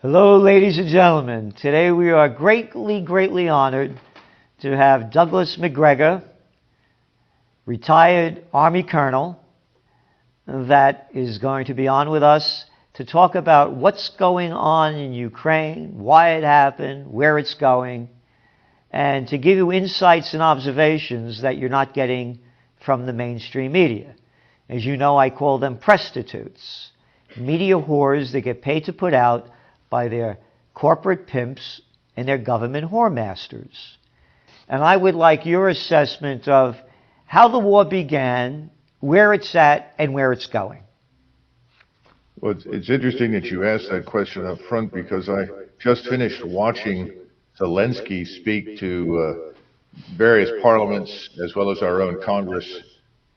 Hello, ladies and gentlemen. Today we are greatly honored to have Douglas Macgregor, retired Army Colonel, that is going to be on with us to talk about what's going on in Ukraine, why it happened, where it's going, and to give you insights and observations that you're not getting from the mainstream media. As you know, I call them prostitutes, media whores that get paid to put out by their corporate pimps and their government whoremasters. And I would like your assessment of how the war began, where it's at, and where it's going. Well, it's interesting that you asked that question up front because I just finished watching Zelensky speak to various parliaments as well as our own Congress,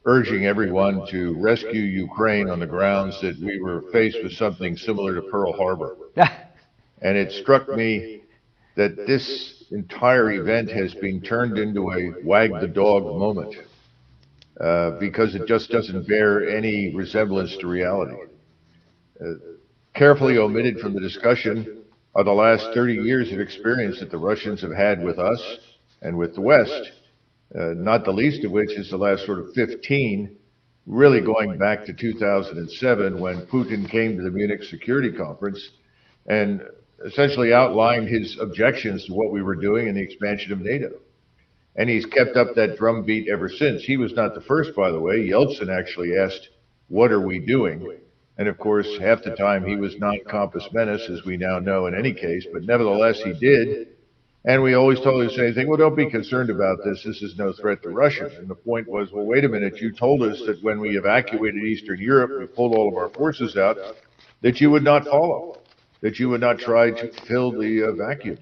urging everyone to rescue Ukraine on the grounds that we were faced with something similar to Pearl Harbor. And it struck me that this entire event has been turned into a wag the dog moment because it just doesn't bear any resemblance to reality. Carefully omitted from the discussion are the last 30 years of experience that the Russians have had with us and with the West, not the least of which is the last sort of 15, really going back to 2007 when Putin came to the Munich Security Conference and essentially outlined his objections to what we were doing in the expansion of NATO. And he's kept up that drumbeat ever since. He was not the first, by the way. Yeltsin actually asked, "What are we doing?" And of course, half the time he was non compos mentis, as we now know in any case, but nevertheless he did. And we always told him the same thing, well, don't be concerned about this. This is no threat to Russia. And the point was, well, wait a minute, you told us that when we evacuated Eastern Europe, we pulled all of our forces out, that you would not follow, that you would not try to fill the vacuum.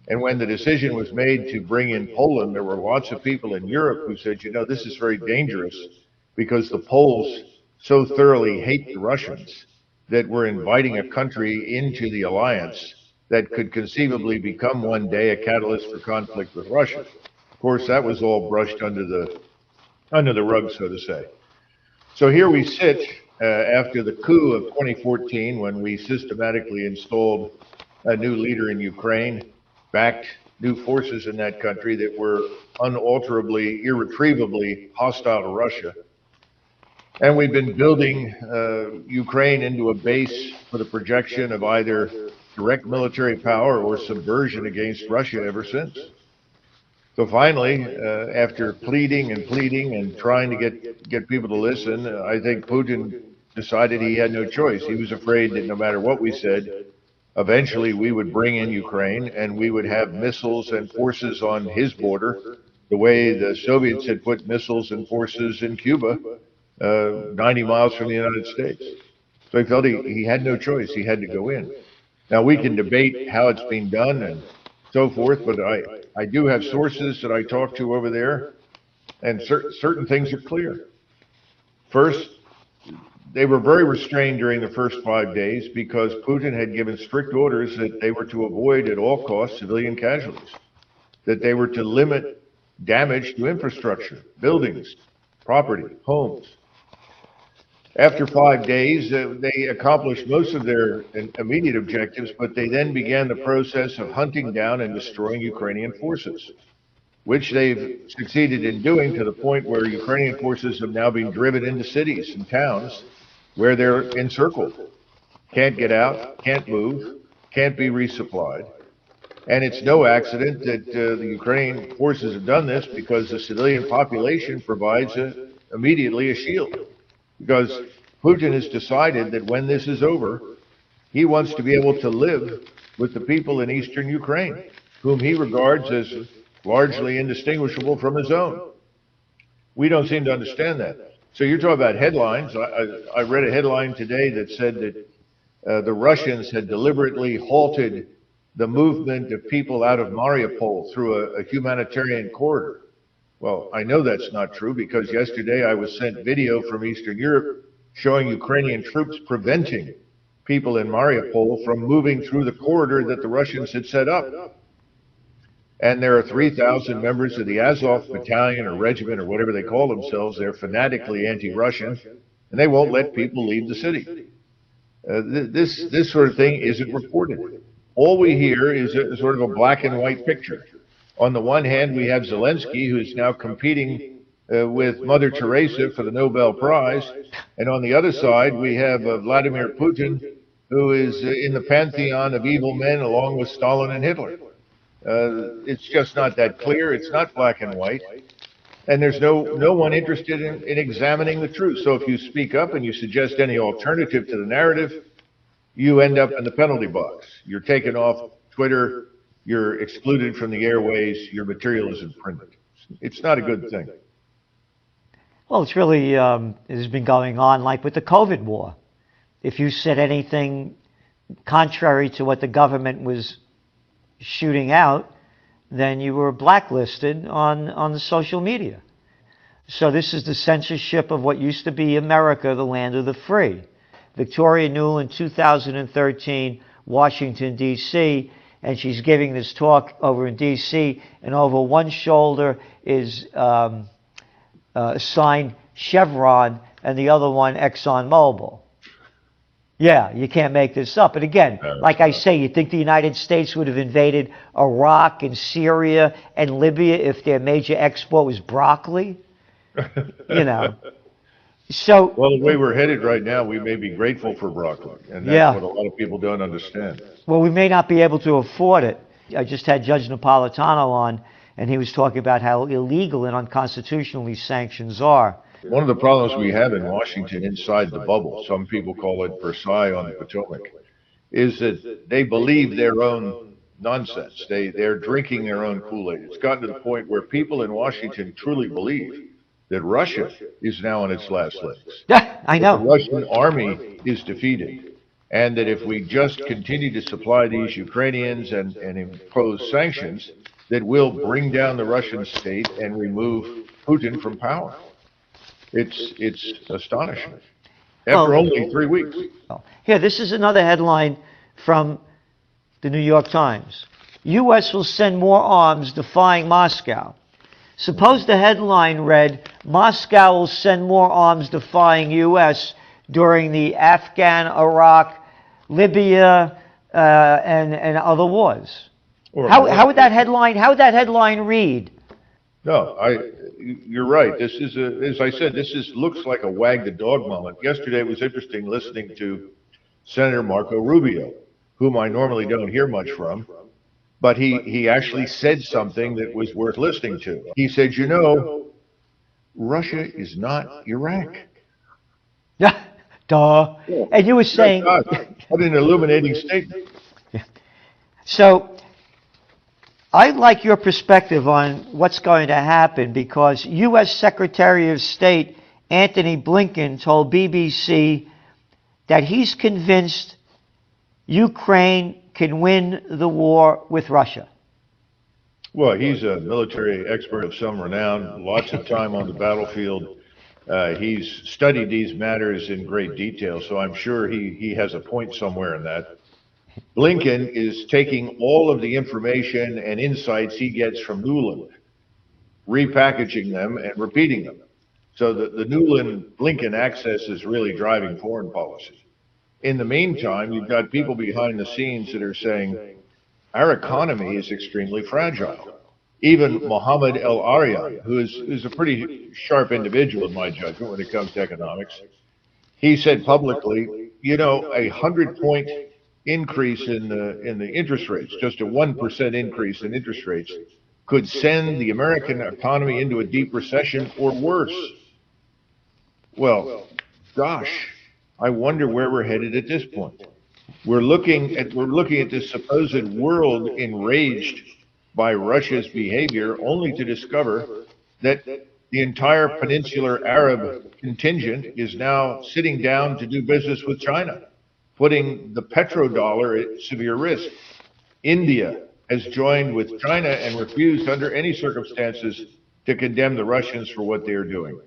And when the decision was made to bring in Poland, there were lots of people in Europe who said, you know, this is very dangerous because the Poles so thoroughly hate the Russians that we're inviting a country into the alliance that could conceivably become one day a catalyst for conflict with Russia. Of course, that was all brushed under the rug, so to say. So here we sit after the coup of 2014, when we systematically installed a new leader in Ukraine, backed new forces in that country that were unalterably, irretrievably hostile to Russia. And we've been building Ukraine into a base for the projection of either direct military power or subversion against Russia ever since. So finally, after pleading and trying to get people to listen, I think Putin decided he had no choice. He was afraid that no matter what we said, eventually we would bring in Ukraine and we would have missiles and forces on his border, the way the Soviets had put missiles and forces in Cuba, 90 miles from the United States. So he felt he had no choice. He had to go in. Now, we can debate how it's being done and so forth, but I do have sources that I talk to over there, and certain things are clear. First, they were very restrained during the first 5 days because Putin had given strict orders that they were to avoid at all costs civilian casualties, that they were to limit damage to infrastructure, buildings, property, homes. After 5 days, they accomplished most of their immediate objectives, but they then began the process of hunting down and destroying Ukrainian forces, which they've succeeded in doing to the point where Ukrainian forces have now been driven into cities and towns where they're encircled, can't get out, can't move, can't be resupplied. And it's no accident that the Ukrainian forces have done this, because the civilian population provides immediately a shield. Because Putin has decided that when this is over, he wants to be able to live with the people in eastern Ukraine, whom he regards as largely indistinguishable from his own. We don't seem to understand that. So you're talking about headlines. I read a headline today that said that the Russians had deliberately halted the movement of people out of Mariupol through a humanitarian corridor. Well, I know that's not true, because yesterday I was sent video from Eastern Europe showing Ukrainian troops preventing people in Mariupol from moving through the corridor that the Russians had set up. And there are 3,000 members of the Azov battalion or regiment or whatever they call themselves. They're fanatically anti-Russian, and they won't let people leave the city. This sort of thing isn't reported. All we hear is a sort of a black and white picture. On the one hand, we have Zelensky, who's now competing with Mother Teresa for the Nobel Prize, and on the other side, we have Vladimir Putin, who is in the pantheon of evil men along with Stalin and Hitler. It's just not that clear. It's not black and white. And there's no one interested in examining the truth. So if you speak up and you suggest any alternative to the narrative, you end up in the penalty box. You're taken off Twitter, you're excluded from the airways, your material isn't printed. It's not a good thing. Well, it's really, it has been going on like with the COVID war. If you said anything contrary to what the government was shooting out, then you were blacklisted on the social media. So this is the censorship of what used to be America, the land of the free. Victoria Newell in 2013, Washington, D.C., and she's giving this talk over in D.C., and over one shoulder is signed Chevron, and the other one ExxonMobil. Yeah, you can't make this up. And again, like I say, you think the United States would have invaded Iraq and Syria and Libya if their major export was broccoli? You know. So, well, the way we're headed right now, we may be grateful for broccoli, and that's what a lot of people don't understand. Well, we may not be able to afford it. I just had Judge Napolitano on, and he was talking about how illegal and unconstitutional these sanctions are. One of the problems we have in Washington inside the bubble, some people call it Versailles on the Potomac, is that they believe their own nonsense. They're drinking their own Kool-Aid. It's gotten to the point where people in Washington truly believe that Russia is now on its last legs. Yeah, I know. The Russian army is defeated, and that if we just continue to supply these Ukrainians and impose sanctions, that will bring down the Russian state and remove Putin from power. It's astonishing. After only 3 weeks. Here, this is another headline from the New York Times. U.S. will send more arms defying Moscow. Suppose the headline read, Moscow will send more arms defying U.S. during the Afghan, Iraq, Libya, and other wars. How would that headline read? No, you're right. This is as I said, looks like a wag the dog moment. Yesterday it was interesting listening to Senator Marco Rubio, whom I normally don't hear much from, but he actually said something that was worth listening to. He said, you know, Russia is not Iraq. Yeah, duh. Yeah. And you were saying... What an illuminating statement. Yeah. So, I'd like your perspective on what's going to happen, because U.S. Secretary of State Antony Blinken told BBC that he's convinced Ukraine can win the war with Russia. Well, he's a military expert of some renown, lots of time on the battlefield. He's studied these matters in great detail, so I'm sure he has a point somewhere in that. Blinken is taking all of the information and insights he gets from Nuland, repackaging them and repeating them. So the Nuland-Blinken axis is really driving foreign policy. In the meantime, you've got people behind the scenes that are saying, our economy is extremely fragile. Even Mohammed El-Arian, who is a pretty sharp individual in my judgment when it comes to economics, he said publicly, you know, 100-point increase in the interest rates, just a 1% increase in interest rates, could send the American economy into a deep recession or worse. Well, gosh, I wonder where we're headed at this point. We're looking at this supposed world enraged by Russia's behavior, only to discover that the entire peninsular Arab contingent is now sitting down to do business with China, putting the petrodollar at severe risk. India has joined with China and refused under any circumstances to condemn the Russians for what they are doing.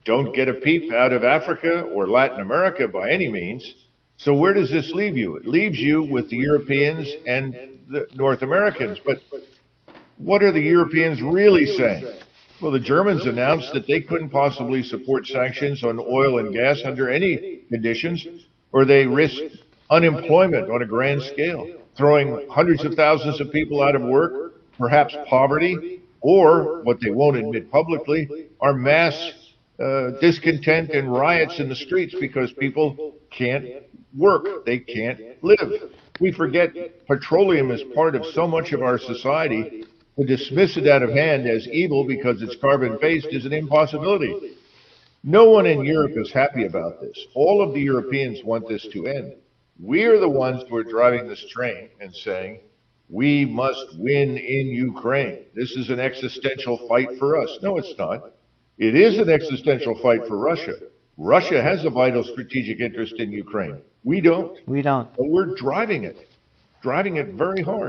Don't get a peep out of Africa or Latin America by any means. So where does this leave you? It leaves you with the Europeans and the North Americans. But what are the Europeans really saying? Well, the Germans announced that they couldn't possibly support sanctions on oil and gas under any conditions, or they risk unemployment on a grand scale, throwing hundreds of thousands of people out of work, perhaps poverty, or what they won't admit publicly are mass discontent and riots in the streets because people can't work, they can't live. We forget petroleum is part of so much of our society. To dismiss it out of hand as evil because it's carbon-based is an impossibility. No one in Europe is happy about this. All of the Europeans want this to end. We are the ones who are driving this train and saying, we must win in Ukraine. This is an existential fight for us. No, it's not. It is an existential fight for Russia. Russia has a vital strategic interest in Ukraine. We don't. We don't. But we're driving it very hard.